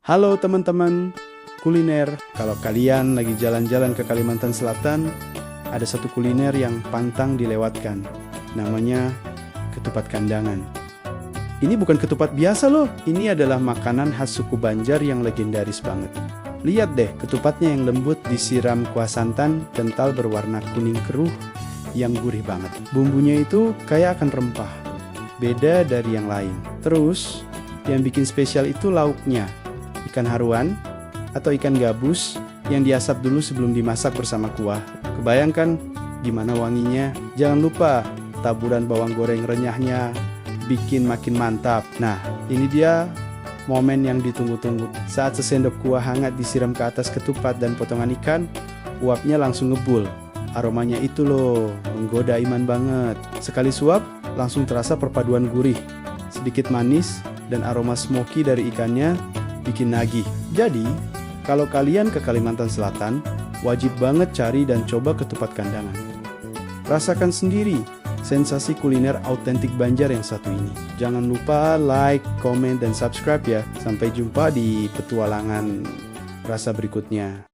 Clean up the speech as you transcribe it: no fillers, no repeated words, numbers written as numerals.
Halo teman-teman kuliner, kalau kalian lagi jalan-jalan ke Kalimantan Selatan, ada satu kuliner yang pantang dilewatkan, namanya ketupat kandangan. Ini bukan ketupat biasa loh, ini adalah makanan khas suku Banjar yang legendaris banget. Lihat deh, ketupatnya yang lembut disiram kuah santan, kental berwarna kuning keruh, yang gurih banget. Bumbunya itu kayak akan rempah, beda dari yang lain. Terus, yang bikin spesial itu lauknya. Ikan haruan atau ikan gabus yang diasap dulu sebelum dimasak bersama kuah. Kebayangkan gimana wanginya? Jangan lupa taburan bawang goreng renyahnya bikin makin mantap. Nah, ini dia momen yang ditunggu-tunggu. Saat sesendok kuah hangat disiram ke atas ketupat dan potongan ikan, uapnya langsung ngebul. Aromanya itu loh, menggoda iman banget. Sekali suap, langsung terasa perpaduan gurih, sedikit manis, dan aroma smoky dari ikannya bikin nagih. Jadi, kalau kalian ke Kalimantan Selatan, wajib banget cari dan coba ketupat kandangan. Rasakan sendiri sensasi kuliner autentik Banjar yang satu ini. Jangan lupa like, komen, dan subscribe ya. Sampai jumpa di petualangan rasa berikutnya.